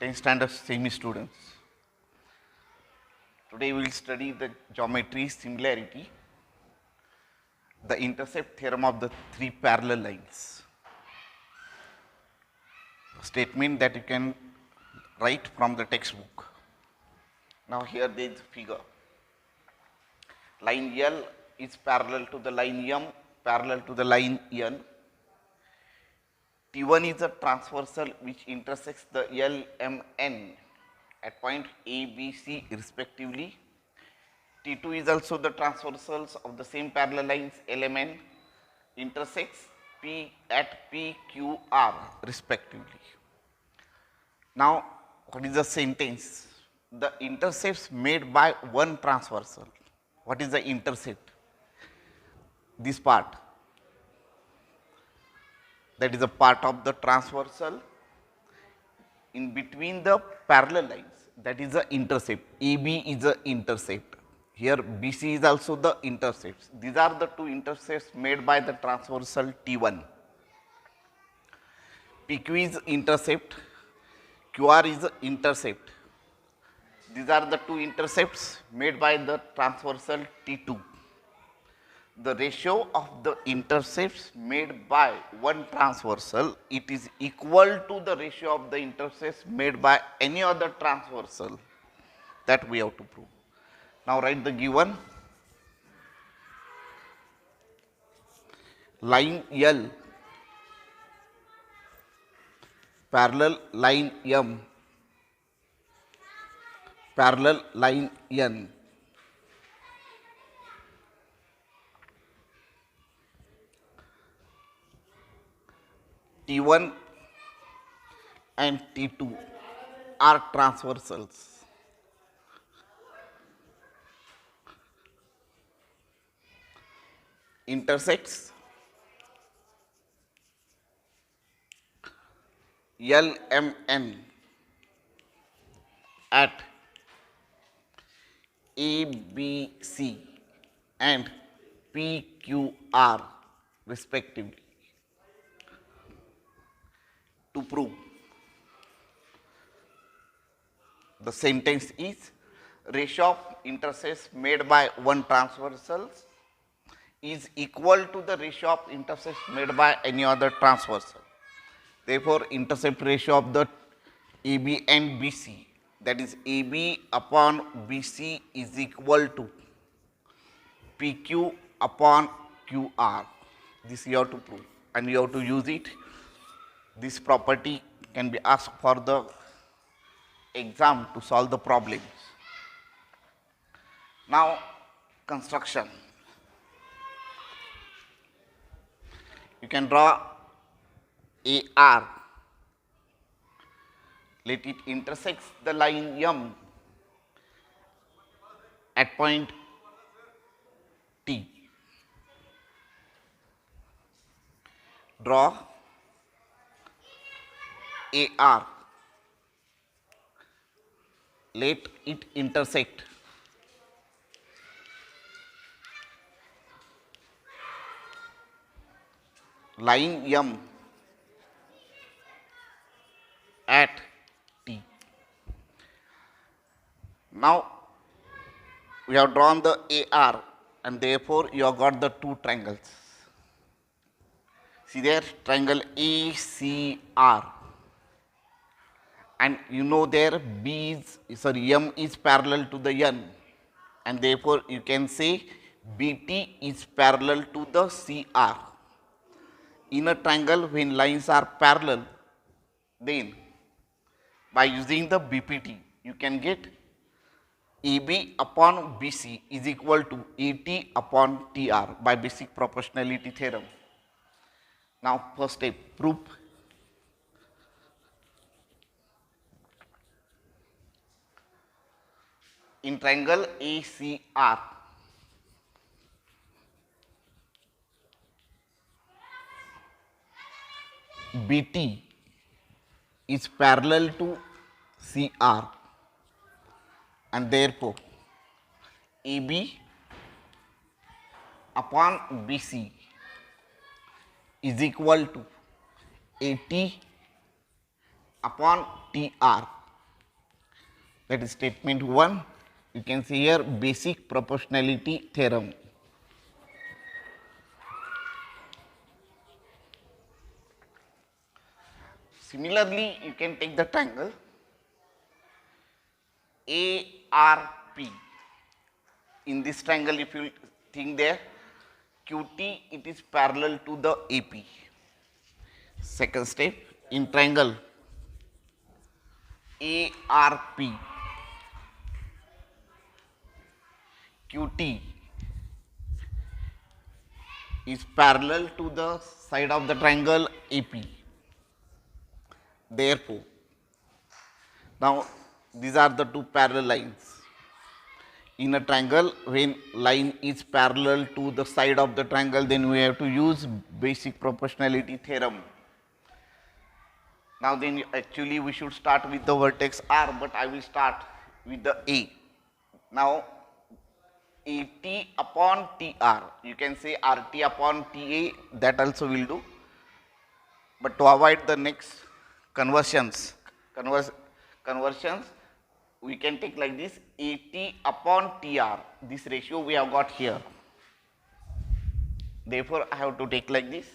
10th standard semi students. Today we will study the geometry similarity, the intercept theorem of the three parallel lines. A statement that you can write from the textbook. Now here there is a figure. Line L is parallel to the line M, parallel to the line N. T1 is a transversal which intersects the L, M, N at point A, B, C respectively. T2 is also the transversals of the same parallel lines L, M, N intersects P at P, Q, R respectively. Now, what is the sentence? The intercepts made by one transversal. What is the intercept? This part. That is a part of the transversal in between the parallel lines. That is the intercept. AB is the intercept. Here BC is also the intercepts. These are the two intercepts made by the transversal T1. PQ is intercept. QR is the intercept. These are the two intercepts made by the transversal T2. The ratio of the intercepts made by one transversal, it is equal to the ratio of the intercepts made by any other transversal. That we have to prove. Now write the given. Line L parallel line M parallel line N. T1 and T2 are transversals. Intersects LMN at ABC and PQR respectively. To prove, the sentence is ratio of intercepts made by one transversal is equal to the ratio of intercepts made by any other transversal. Therefore, intercept ratio of the AB and BC, that is AB upon BC is equal to PQ upon QR. This you have to prove and you have to use it. This property can be asked for the exam to solve the problems. Now, construction. You can draw AR. Let it intersects the line M at point T. Draw AR. Let it intersect line M at T. Now, we have drawn the AR and therefore you have got the two triangles. See there, triangle ACR. And you know there M is parallel to the N and therefore you can say BT is parallel to the CR. In a triangle when lines are parallel, then by using the BPT you can get AB upon BC is equal to AT upon TR by basic proportionality theorem. Now first step, proof. In triangle ACR, BT is parallel to CR and therefore AB upon BC is equal to AT upon TR. That is statement 1. You can see here basic proportionality theorem. Similarly, you can take the triangle ARP. In this triangle, if you think there, QT, it is parallel to the AP. Second step, in triangle ARP, QT is parallel to the side of the triangle AP. Therefore, now these are the two parallel lines. In a triangle, when line is parallel to the side of the triangle, then we have to use basic proportionality theorem. Now then actually we should start with the vertex R, but I will start with the A. Now AT upon TR, you can say RT upon TA, that also will do. But to avoid the next conversions, we can take like this AT upon TR, this ratio we have got here. Therefore, I have to take like this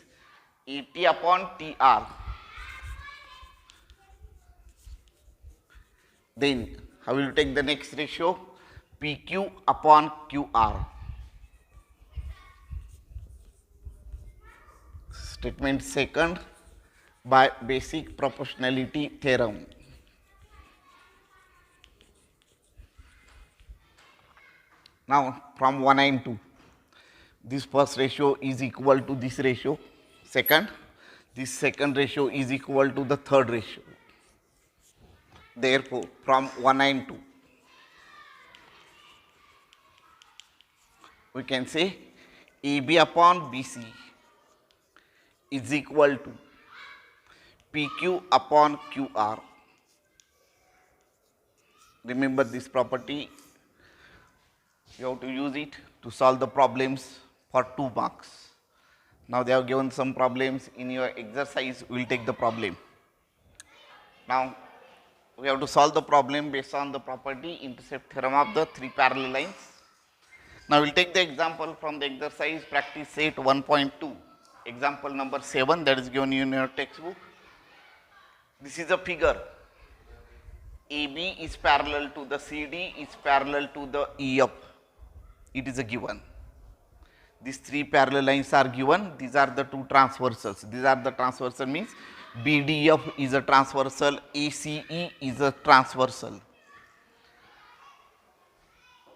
AT upon TR. Then how will you take the next ratio? PQ upon QR. Statement second, by basic proportionality theorem. Now from 1 and 2, this first ratio is equal to this ratio. Second, this second ratio is equal to the third ratio. Therefore, from 1 and 2, we can say AB upon BC is equal to PQ upon QR. Remember this property, you have to use it to solve the problems for 2 marks. Now they have given some problems in your exercise, we will take the problem. Now we have to solve the problem based on the property intercept theorem of the 3 parallel lines. Now we will take the example from the exercise practice set 1.2, example number 7, that is given in your textbook. This is a figure. AB is parallel to the CD is parallel to the EF. It is a given. These 3 parallel lines are given. These are the 2 transversals. These are the transversal means BDF is a transversal, ACE is a transversal.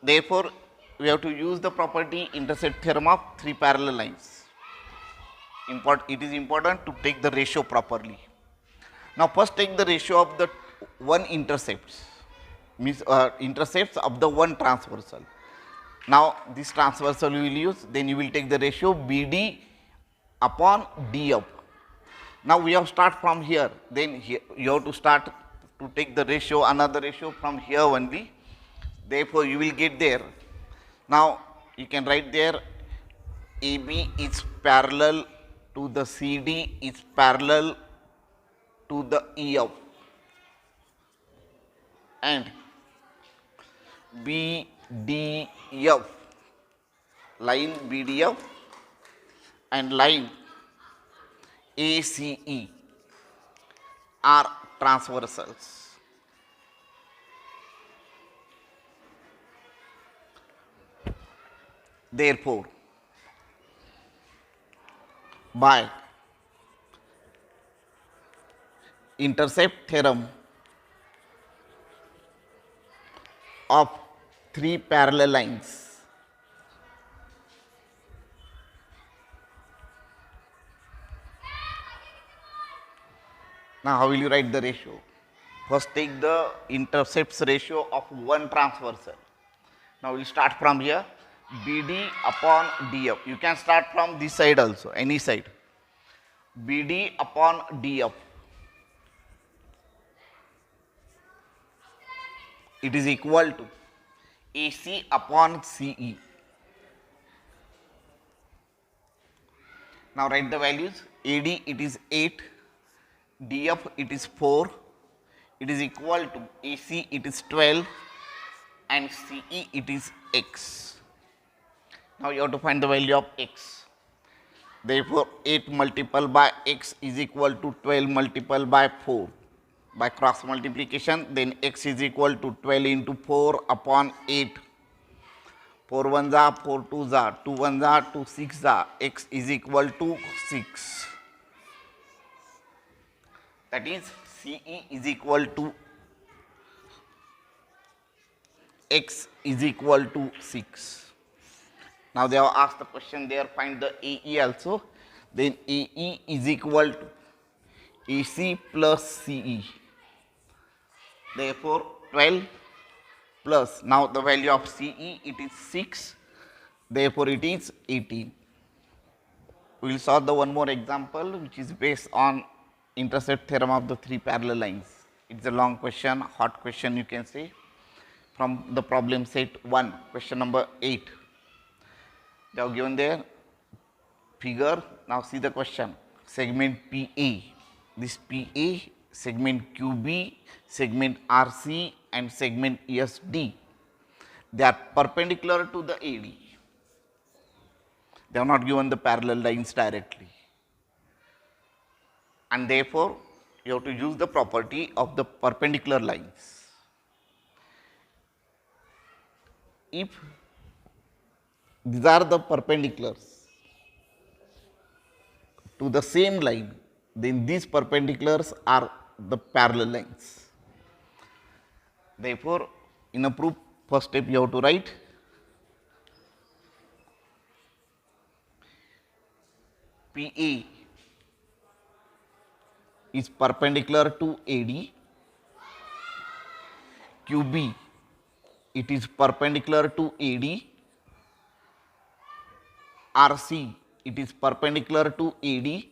Therefore, we have to use the property intercept theorem of 3 parallel lines. It is important to take the ratio properly. Now first take the ratio of the 1 intercepts, means intercepts of the 1 transversal. Now this transversal we will use, then you will take the ratio BD upon DF. Now we have start from here, then here you have to start to take the ratio, another ratio from here only. Therefore you will get there. Now you can write there AB is parallel to the CD is parallel to the EF, and BDF, line BDF and line ACE are transversals. Therefore, by intercept theorem of 3 parallel lines, now how will you write the ratio? First take the intercepts ratio of 1 transversal. Now we will start from here, BD upon DF. You can start from this side also, any side. BD upon DF. It is equal to AC upon CE. Now write the values. AD it is 8, DF it is 4, it is equal to AC, it is 12, and CE, it is x. Now you have to find the value of x. Therefore, 8 multiplied by x is equal to 12 multiplied by 4. By cross multiplication, then x is equal to 12 into 4 upon 8. 4 1s are 4 2s are 2 1s are 2 6s are, x is equal to 6. That is CE is equal to x is equal to 6. Now they have asked the question there, find the AE also. Then AE is equal to AC plus CE. Therefore 12 plus, now the value of CE, it is 6. Therefore it is 18. We will solve the one more example which is based on intercept theorem of the three parallel lines. It is a long question, hot question you can say, from the problem set 1, question number 8. They have given their figure. Now see the question. Segment PA, this PA, segment QB, segment RC, and segment ESD. They are perpendicular to the AD. They have not given the parallel lines directly. And therefore, you have to use the property of the perpendicular lines. If these are the perpendiculars to the same line, then these perpendiculars are the parallel lines. Therefore, in a proof, first step you have to write PA is perpendicular to AD, QB, it is perpendicular to AD, RC, it is perpendicular to AD,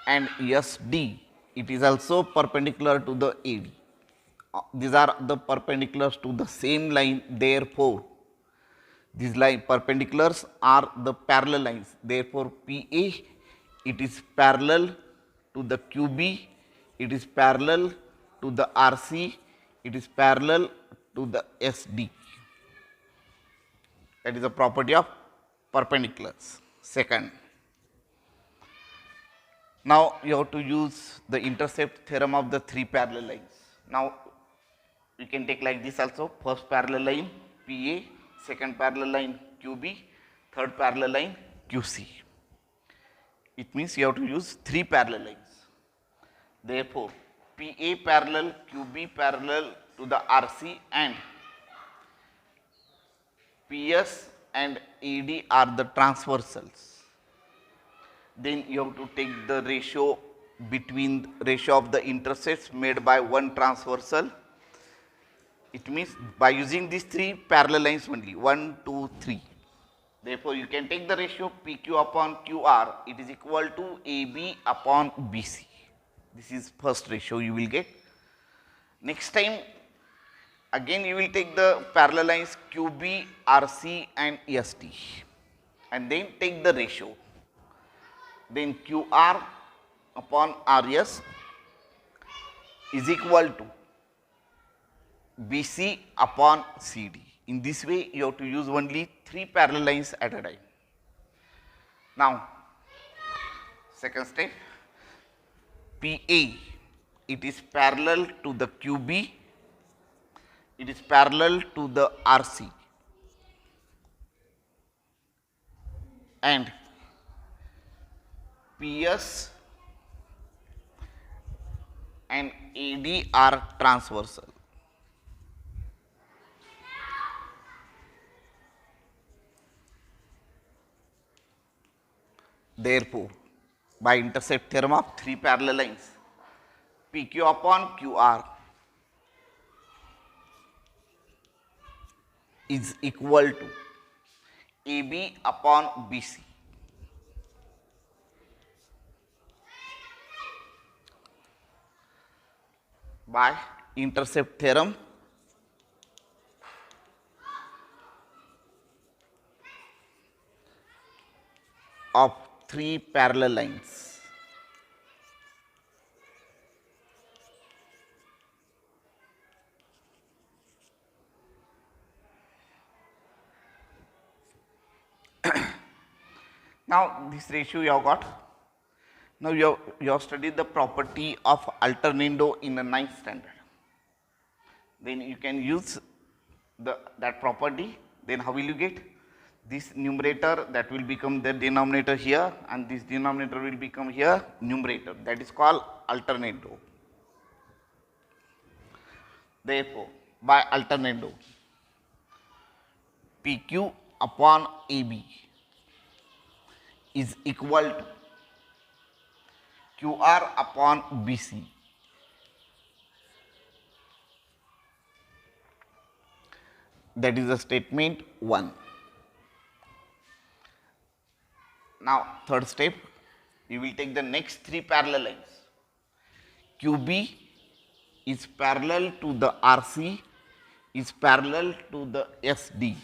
and SD, it is also perpendicular to the AD. These are the perpendiculars to the same line, therefore, these line perpendiculars are the parallel lines. Therefore, PA, it is parallel to the QB, it is parallel to the RC, it is parallel to the SD. That is the property of perpendiculars. Second, now you have to use the intercept theorem of the three parallel lines. Now we can take like this also. First parallel line PA, second parallel line QB, third parallel line QC. It means you have to use three parallel lines. Therefore, PA parallel, QB parallel to the RC, and PS and AD are the transversals. Then you have to take the ratio between ratio of the intercepts made by one transversal. It means by using these three parallel lines only, 1, 2, 3. Therefore, you can take the ratio PQ upon QR, it is equal to AB upon BC. This is first ratio you will get. Next time, again you will take the parallel lines QB, RC, and ESD, and then take the ratio. Then QR upon RS is equal to BC upon CD. In this way, you have to use only three parallel lines at a time. Now, second step, PA, it is parallel to the QB, it is parallel to the RC, and PS and AD are transversal. Therefore, by intercept theorem of three parallel lines, PQ upon QR is equal to AB upon BC. By intercept theorem of three parallel lines. Now this ratio you have got. Now you have studied the property of alternando in a ninth standard. Then you can use that property. Then how will you get? This numerator that will become the denominator here, and this denominator will become here numerator. That is called alternando. Therefore, by alternando, PQ upon AB is equal to QR upon BC. That is the statement 1. Now, third step, you will take the next 3 parallel lines. QB is parallel to the RC, is parallel to the SD,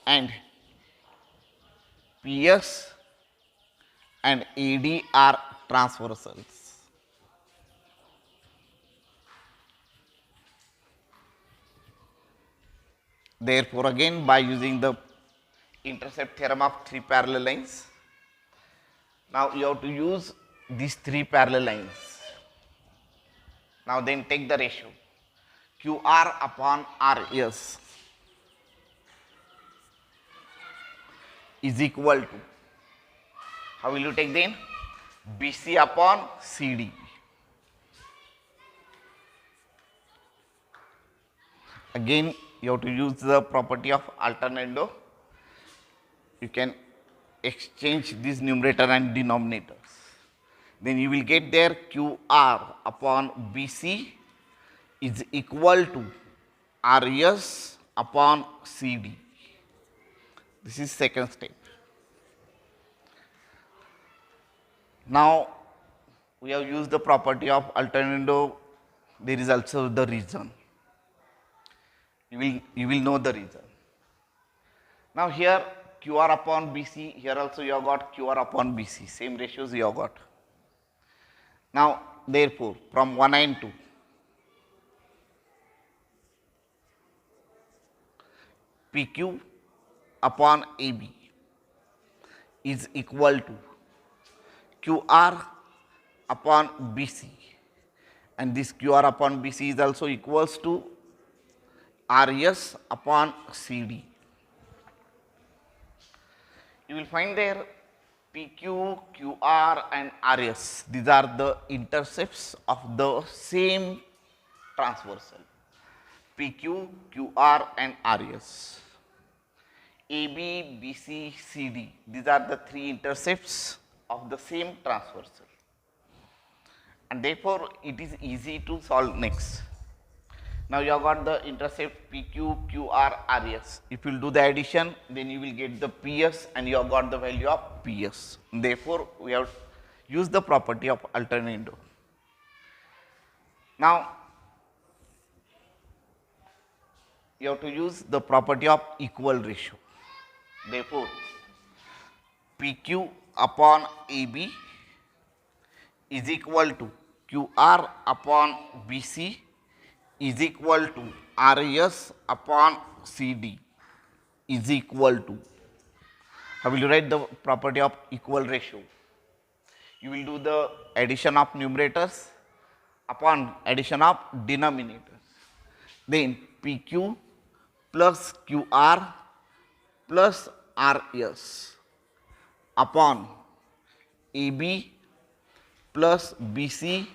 and PS and AD are transversals. Therefore, again by using the intercept theorem of 3 parallel lines, now you have to use these 3 parallel lines. Now then take the ratio QR upon RS is equal to, how will you take then? BC upon CD. Again you have to use the property of alternando. You can exchange this numerator and denominators. Then you will get there QR upon BC is equal to RS upon CD. This is second step. Now we have used the property of alternando. There is also the reason. You will know the reason. Now here QR upon BC, here also you have got QR upon BC, same ratios you have got. Now therefore from 1 and 2, PQ upon AB is equal to QR upon BC, and this QR upon BC is also equals to RS upon CD. You will find there PQ, QR and RS. These are the intercepts of the same transversal. PQ, QR and RS. AB, BC, CD. These are the 3 intercepts of the same transversal. And therefore, it is easy to solve next. Now you have got the intercept PQ, QR, RS. If you will do the addition, then you will get the PS and you have got the value of PS. Therefore, we have used the property of alternando. Now, you have to use the property of equal ratio. Therefore, PQ upon AB is equal to QR upon BC is equal to RS upon CD is equal to. How will you write the property of equal ratio? You will do the addition of numerators upon addition of denominators. Then PQ plus QR plus RS upon AB plus BC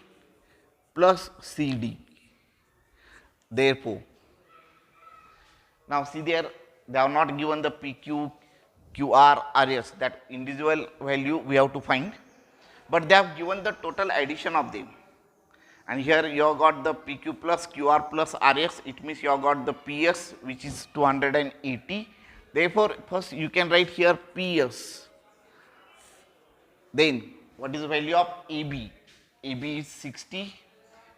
plus CD. Therefore, now see there, they have not given the PQ, QR, RS, that individual value we have to find, but they have given the total addition of them. And here you have got the PQ plus QR plus RS, it means you have got the PS which is 280. Therefore, first you can write here PS. Then what is the value of AB? AB is 60,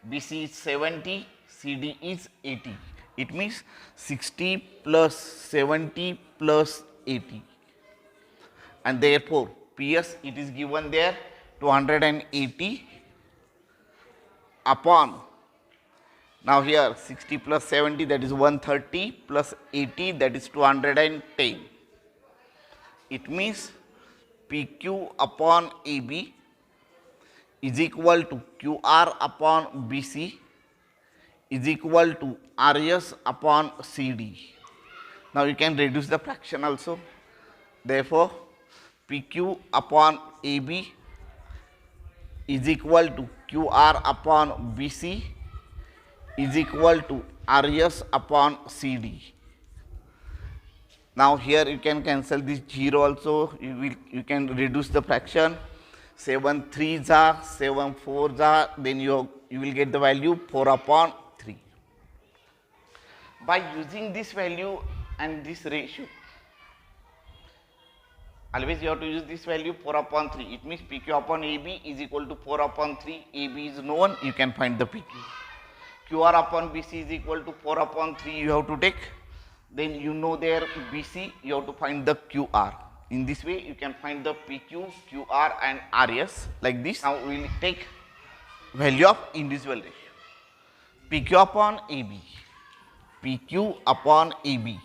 BC is 70, CD is 80. It means 60 plus 70 plus 80. And therefore, PS it is given there 280 upon, now here 60 plus 70 that is 130 plus 80 that is 210. It means PQ upon AB is equal to QR upon BC is equal to RS upon CD. Now you can reduce the fraction also. Therefore, PQ upon AB is equal to QR upon BC is equal to RS upon CD. Now here you can cancel this 0 also, you can reduce the fraction. 7 3s are, 7 4s are, then you will get the value 4 upon 3. By using this value and this ratio, always you have to use this value 4 upon 3. It means PQ upon AB is equal to 4 upon 3. AB is known, you can find the PQ. QR upon BC is equal to 4 upon 3 you have to take. Then you know their BC, you have to find the QR. In this way, you can find the PQ, QR and RS like this. Now we will take value of individual ratio. PQ upon AB, PQ upon AB,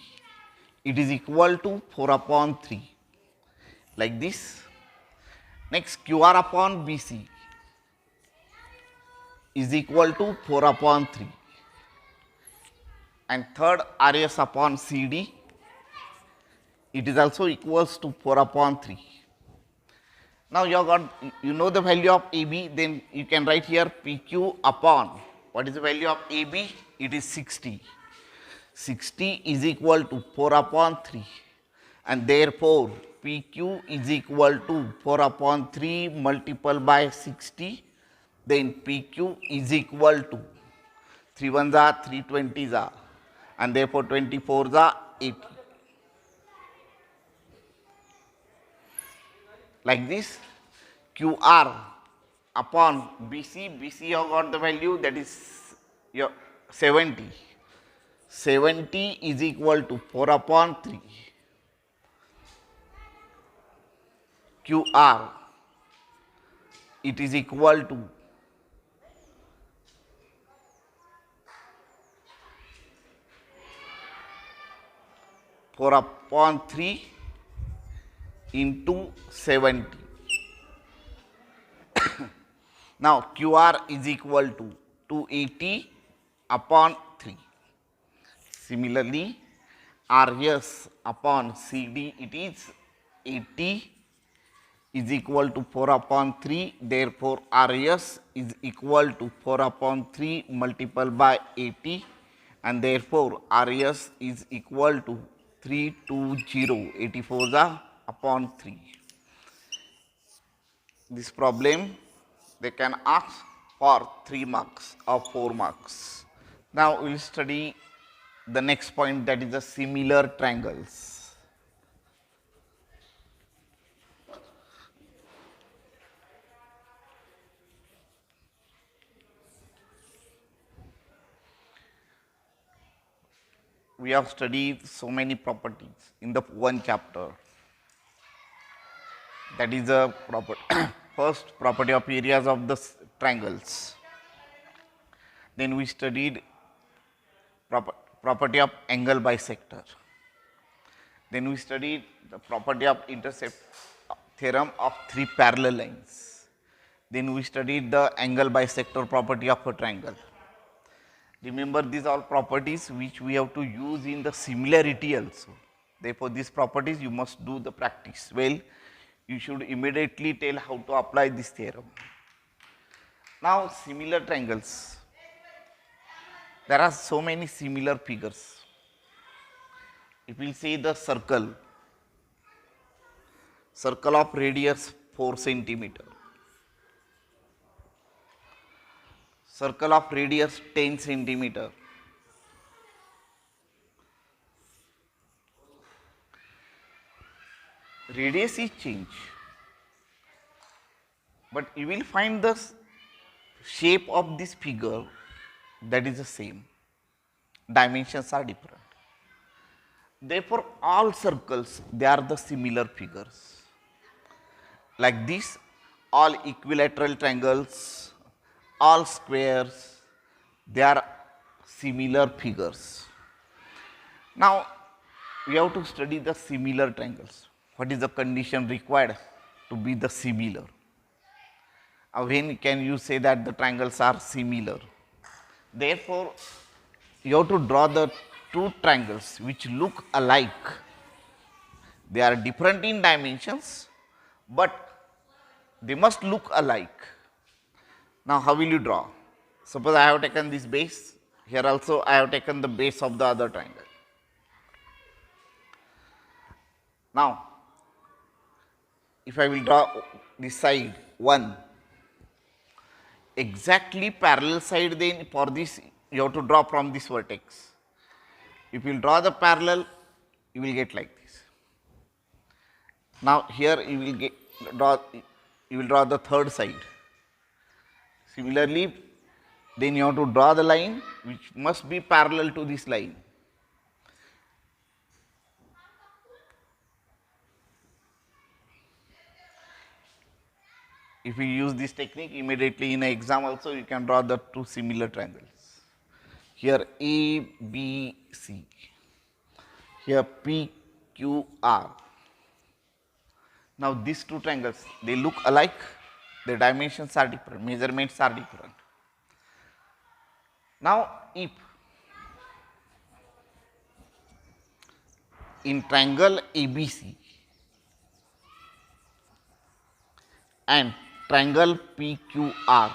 it is equal to 4 upon 3 like this. Next, QR upon BC is equal to 4 upon 3. And third, RS upon CD, it is also equals to 4 upon 3. Now you know the value of AB, then you can write here PQ upon, what is the value of AB? It is 60. 60 is equal to 4 upon 3, and therefore PQ is equal to 4 upon 3 multiplied by 60, then PQ is equal to 3 1s are, 3 20s are, and therefore 24s are 80. Like this, QR upon BC, BC you have got the value, that is your 70. 70 is equal to 4 upon 3. QR, it is equal to 4 upon 3 into 70. Now QR is equal to 280 upon 3. Similarly, RS upon CD, it is 80 is equal to 4 upon 3. Therefore, RS is equal to 4 upon 3 multiplied by 80, and therefore RS is equal to 320, 84 upon 3. This problem they can ask for 3 marks or 4 marks. Now we will study the next point, that is the similar triangles. We have studied so many properties in the one chapter. That is the first property of areas of the triangles. Then we studied property of angle bisector. Then we studied the property of intercept theorem of 3 parallel lines. Then we studied the angle bisector property of a triangle. Remember, these are properties which we have to use in the similarity also. Therefore, these properties you must do the practice well. You should immediately tell how to apply this theorem. Now, similar triangles. There are so many similar figures. If we say the circle of radius 4 centimeter, circle of radius 10 centimeter, radius is changed, but you will find the shape of this figure that is the same, dimensions are different. Therefore, all circles, they are the similar figures. Like this, all equilateral triangles, all squares, they are similar figures. Now, we have to study the similar triangles. what is the condition required to be the similar? When can you say that the triangles are similar? Therefore, you have to draw the two triangles which look alike. They are different in dimensions, but they must look alike. Now, how will you draw? Suppose I have taken this base, here also I have taken the base of the other triangle. Now, if I will draw this side 1, exactly parallel side, then for this you have to draw from this vertex. If you will draw the parallel, you will get like this. Now, here you will draw the third side. Similarly, then you have to draw the line which must be parallel to this line. If you use this technique, immediately in an exam also you can draw the two similar triangles. Here A, B, C. Here P, Q, R. Now these two triangles, they look alike, their dimensions are different, measurements are different. Now if in triangle ABC and triangle PQR,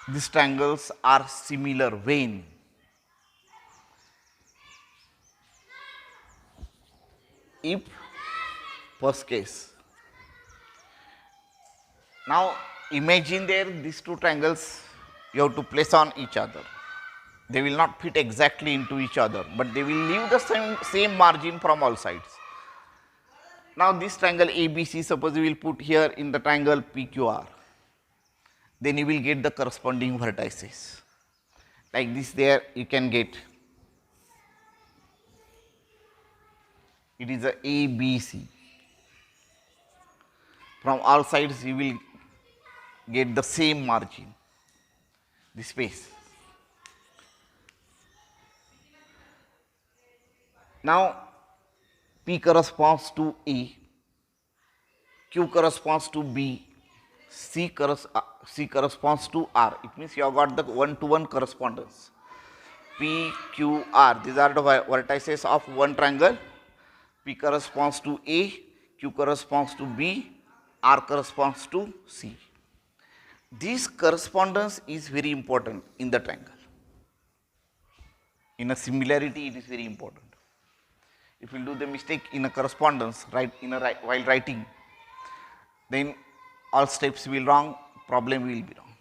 these triangles are similar when if first case. Now imagine there these two triangles you have to place on each other. They will not fit exactly into each other, but they will leave the same margin from all sides. Now this triangle ABC, suppose we will put here in the triangle PQR, then you will get the corresponding vertices. Like this there you can get. It is a ABC. From all sides you will get the same margin, the space. Now P corresponds to A, Q corresponds to B, C corresponds to R. It means you have got the one-to-one correspondence. P, Q, R, these are the vertices of one triangle. P corresponds to A, Q corresponds to B, R corresponds to C. This correspondence is very important in the triangle. In a similarity, it is very important. If you do the mistake in a correspondence, while writing, then all steps will be wrong, problem will be wrong.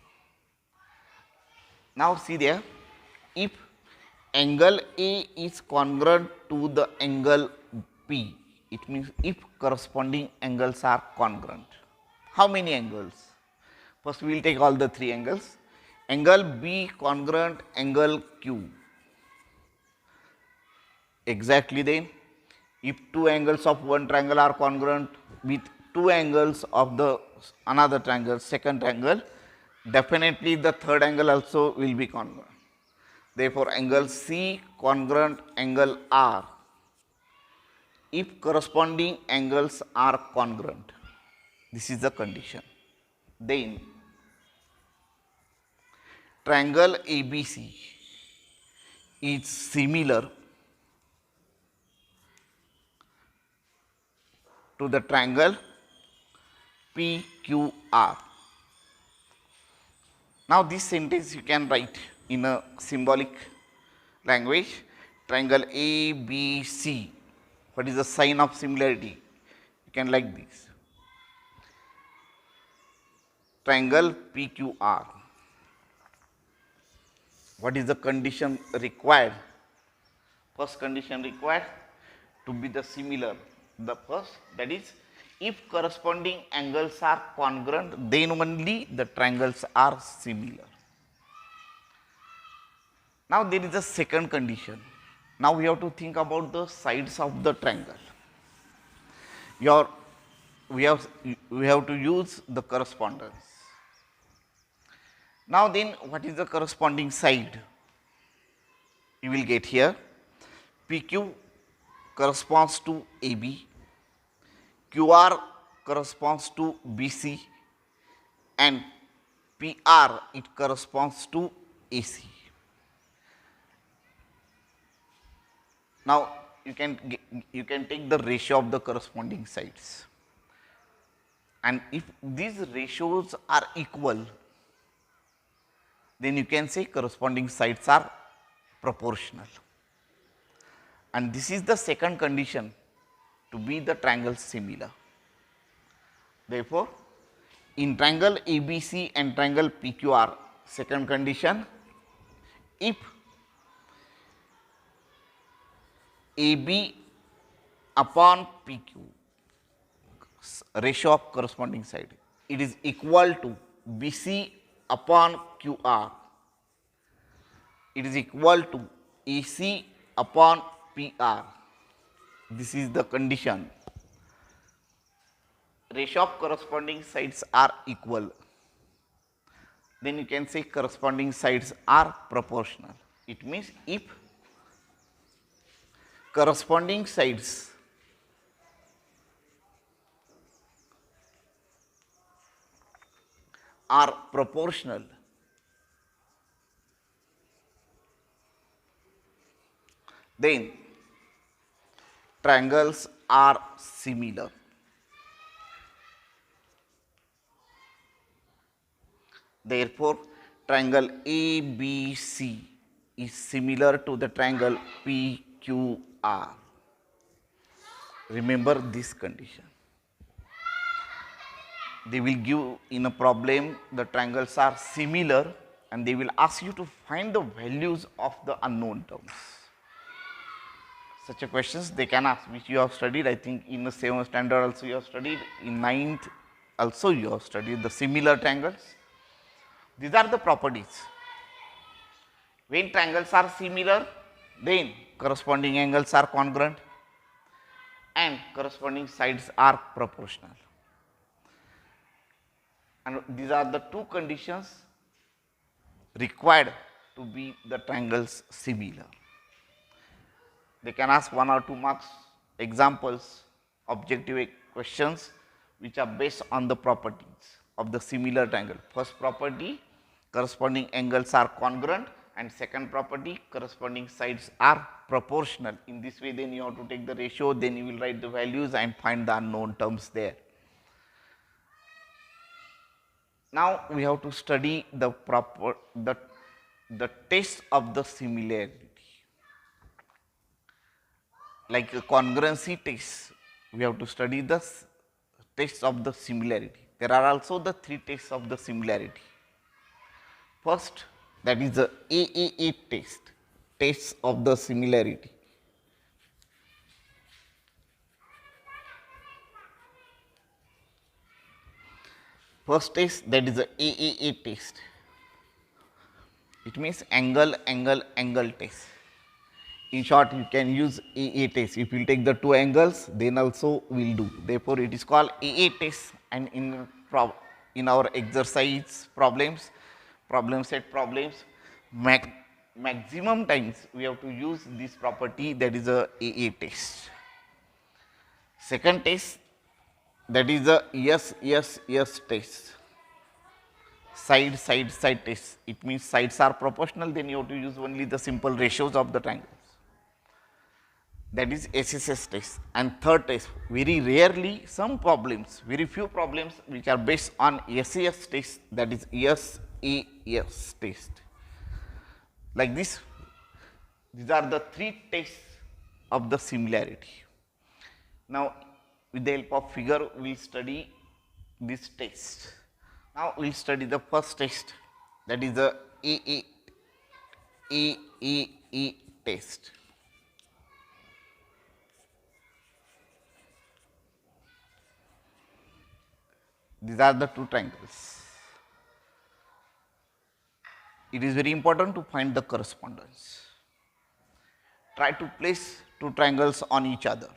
Now see there, if angle A is congruent to the angle P, it means if corresponding angles are congruent. How many angles? First we will take all the three angles. Angle B congruent angle Q. Exactly then, if two angles of one triangle are congruent with two angles of the another triangle, second triangle, definitely the third angle also will be congruent. Therefore, angle C congruent angle R, if corresponding angles are congruent. This is the condition. Then triangle ABC is similar to the triangle PQR. Now this sentence you can write in a symbolic language. Triangle ABC. What is the sign of similarity? You can like this. Triangle PQR. What is the condition required? First condition required to be the similar. The first, that is, if corresponding angles are congruent, then only the triangles are similar. Now there is a second condition. Now we have to think about the sides of the triangle. We have to use the correspondence. Now then, what is the corresponding side? You will get here PQ corresponds to AB, QR corresponds to BC, and PR it corresponds to AC. Now you can take the ratio of the corresponding sides, and if these ratios are equal, then you can say corresponding sides are proportional, and this is the second condition to be the triangle similar. Therefore, in triangle ABC and triangle PQR, second condition, if AB upon PQ, ratio of corresponding side, it is equal to BC upon QR, it is equal to AC upon PR. This is the condition. Ratio of corresponding sides are equal, then you can say corresponding sides are proportional. It means if corresponding sides are proportional, then triangles are similar. Therefore, triangle ABC is similar to the triangle PQR. Remember this condition. They will give in a problem the triangles are similar, and they will ask you to find the values of the unknown terms. Such a questions they can ask, which you have studied. I think in the 7th standard also you have studied, in 9th also you have studied the similar triangles. These are the properties. When triangles are similar, then corresponding angles are congruent and corresponding sides are proportional. And these are the two conditions required to be the triangles similar. They can ask 1 or 2 marks examples, objective questions which are based on the properties of the similar triangle. First property, corresponding angles are congruent, and second property, corresponding sides are proportional. In this way, then you have to take the ratio, then you will write the values and find the unknown terms there. Now we have to study the test of the similarity. Like a congruency test, we have to study the tests of the similarity. There are also the 3 tests of the similarity. First, that is the AAA test, tests of the similarity. First test, that is the AAA test. It means angle, angle, angle test. In short, you can use AA test. If you take the 2 angles, then also will do. Therefore, it is called AA test. And in our exercise problems, problem set problems, maximum times we have to use this property, that is a AA test. Second test, that is a yes, yes, yes test. Side, side, side test. It means sides are proportional, then you have to use only the simple ratios of the triangles. That is SSS test. And third test, very rarely some problems, very few problems which are based on SAS test, that is SAS test. Like this, these are the 3 tests of the similarity. Now, with the help of figure, we will study this test. Now, we will study the first test, that is the AAE test. These are the 2 triangles. It is very important to find the correspondence. Try to place 2 triangles on each other.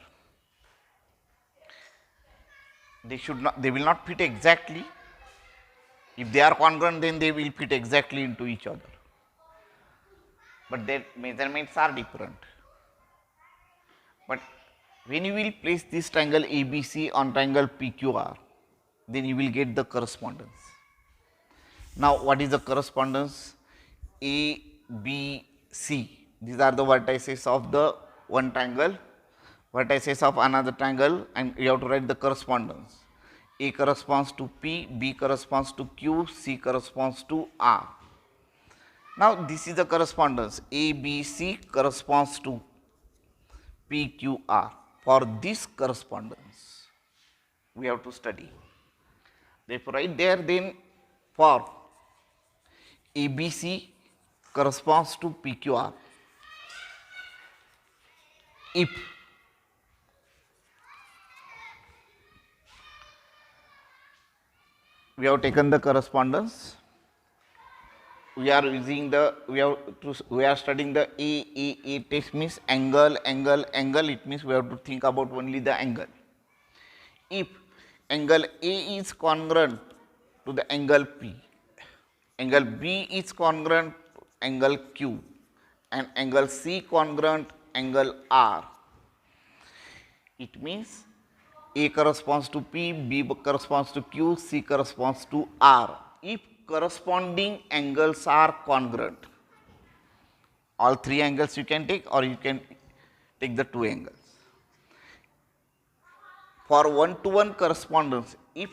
They will not fit exactly. If they are congruent, then they will fit exactly into each other. But their measurements are different. But When you will place this triangle ABC on triangle PQR, then you will get the correspondence. Now, what is the correspondence? A, B, C. These are the vertices of the one triangle, vertices of another triangle, and you have to write the correspondence. A corresponds to P, B corresponds to Q, C corresponds to R. Now, this is the correspondence. A, B, C corresponds to P, Q, R. For this correspondence, we have to study. Therefore, right there, then for ABC corresponds to PQR. If we have taken the correspondence, we are using the we are studying the A test, means angle. It means we have to think about only the angle. If angle A is congruent to the angle P, angle B is congruent to angle Q, and angle C congruent angle R, it means A corresponds to P, B corresponds to Q, C corresponds to R. If corresponding angles are congruent, all three angles you can take, or you can take the two angles. For one-to-one correspondence, if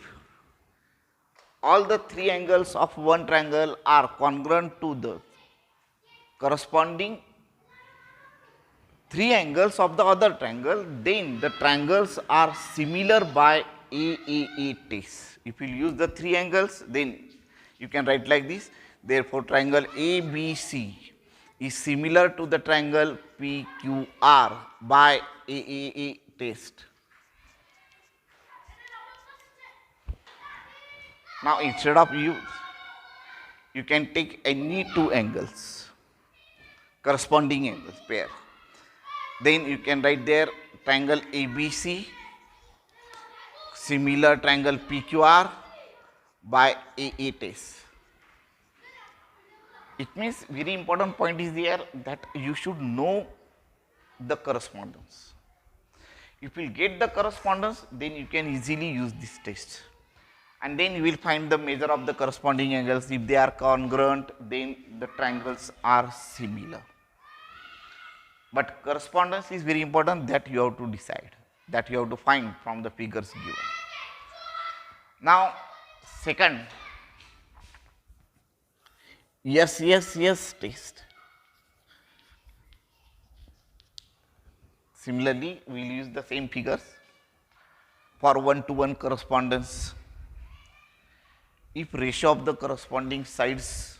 all the three angles of one triangle are congruent to the corresponding three angles of the other triangle, then the triangles are similar by A test. If you use the three angles, then you can write like this. Therefore, triangle ABC is similar to the triangle PQR by A test. Now, instead of you can take any two angles, corresponding angles, pair. Then you can write there triangle ABC similar triangle PQR by A test. It means very important point is there that you should know the correspondence. If you get the correspondence, then you can easily use this test, and then you will find the measure of the corresponding angles. If they are congruent, then the triangles are similar. But correspondence is very important, that you have to decide, that you have to find from the figures given. Now, second, yes test. Similarly, we will use the same figures for one-to-one correspondence. If ratio of the corresponding sides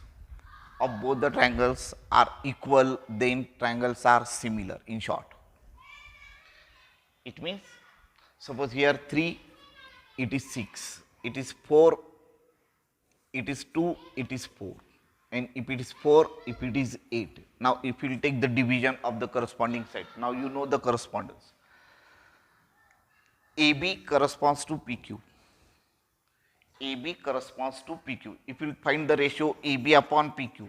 of both the triangles are equal, then triangles are similar. In short, it means suppose here 3, it is 6, it is 4, it is 2, it is 4, and if it is 4, if it is 8. Now, if you will take the division of the corresponding side, now you know the correspondence. AB corresponds to PQ. AB corresponds to PQ. If you find the ratio AB upon PQ,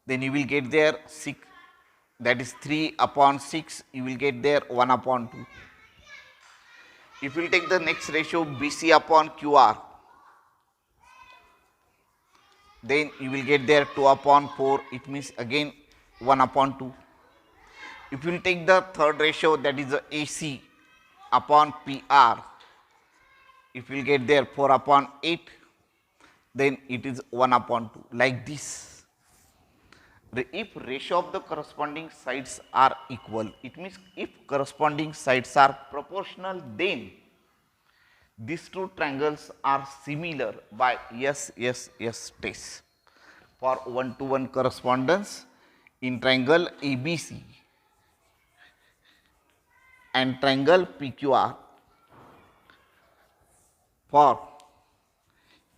then you will get there 6, that is 3 upon 6, you will get there 1 upon 2. If you will take the next ratio BC upon QR, then you will get there 2 upon 4, it means again 1 upon 2. If you will take the third ratio, that is the AC upon PR, if you will get there 4 upon 8, then it is 1 upon 2, like this. If ratio of the corresponding sides are equal, it means if corresponding sides are proportional, then these two triangles are similar by yes test. For one-to-one correspondence in triangle ABC and triangle PQR, for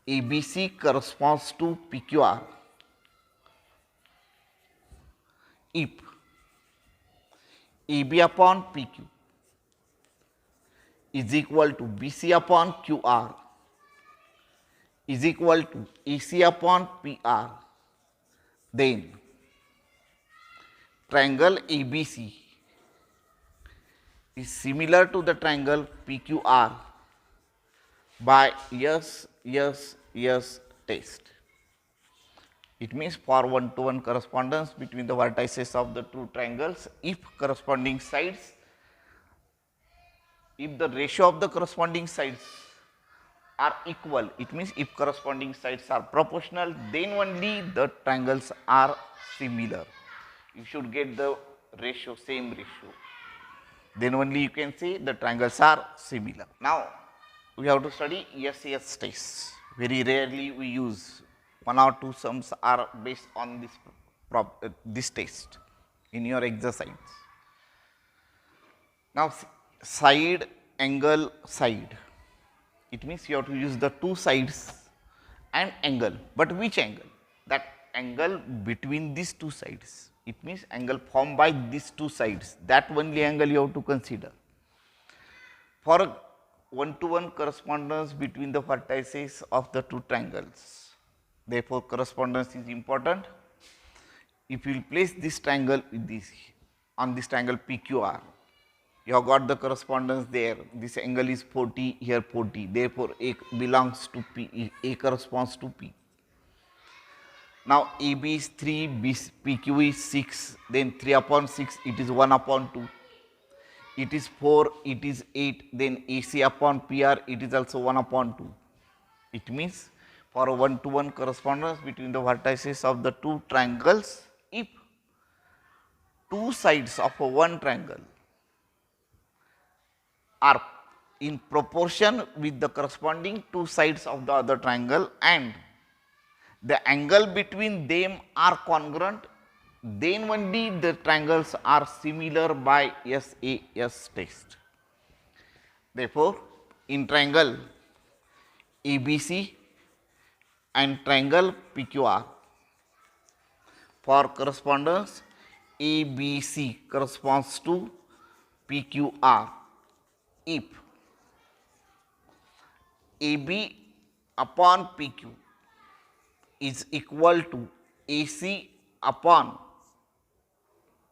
ABC corresponds to PQR if AB upon PQ is equal to BC upon QR is equal to AC upon PR, then triangle ABC is similar to the triangle PQR by yes test. It means for one-to-one correspondence between the vertices of the two triangles, if corresponding sides, if the ratio of the corresponding sides are equal, it means if corresponding sides are proportional, then only the triangles are similar. You should get the ratio, same ratio. Then only you can say the triangles are similar. Now, we have to study SAS test. Very rarely we use, one or two sums are based on this test in your exercise. Now, side, angle, side. It means you have to use the two sides and angle, but which angle? That angle between these two sides. It means angle formed by these two sides, that only angle you have to consider. For one-to-one correspondence between the vertices of the two triangles, therefore correspondence is important. If you will place this triangle with this on this triangle PQR, you have got the correspondence there. This angle is 40, here 40, therefore A belongs to P, A corresponds to P. Now AB is 3, PQ is 6, then 3 upon 6, it is 1 upon 2. It is 4, it is 8, then AC upon PR, it is also 1 upon 2. It means for a one-to-one correspondence between the vertices of the two triangles, if two sides of a one triangle are in proportion with the corresponding two sides of the other triangle and the angle between them are congruent, then only the triangles are similar by SAS test. Therefore, in triangle ABC and triangle PQR, for correspondence ABC corresponds to PQR if AB upon PQ is equal to AC upon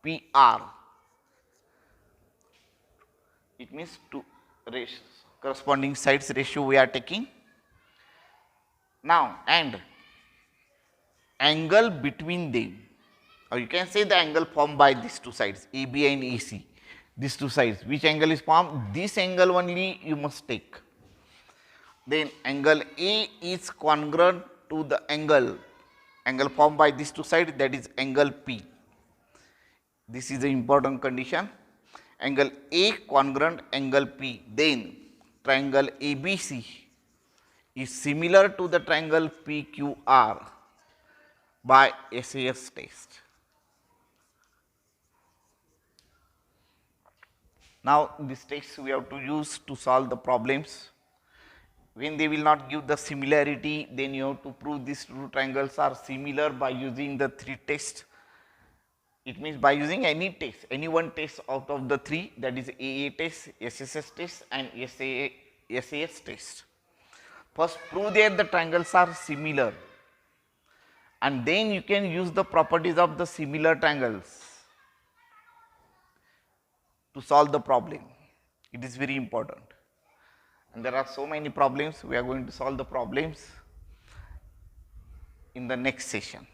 PR. It means two ratios, corresponding sides ratio we are taking. Now, and angle between them, or you can say the angle formed by these two sides, AB and AC, these two sides, which angle is formed? This angle only you must take. Then angle A is congruent to the angle formed by these two sides, that is angle P. This is the important condition. Angle A congruent angle P, then triangle ABC is similar to the triangle PQR by SAS test. Now, this test we have to use to solve the problems. When they will not give the similarity, then you have to prove these two triangles are similar by using the three tests. It means by using any test, any one test out of the three, that is AA test, SSS test and SAS test. First prove that the triangles are similar, and then you can use the properties of the similar triangles to solve the problem. It is very important. And there are so many problems. We are going to solve the problems in the next session.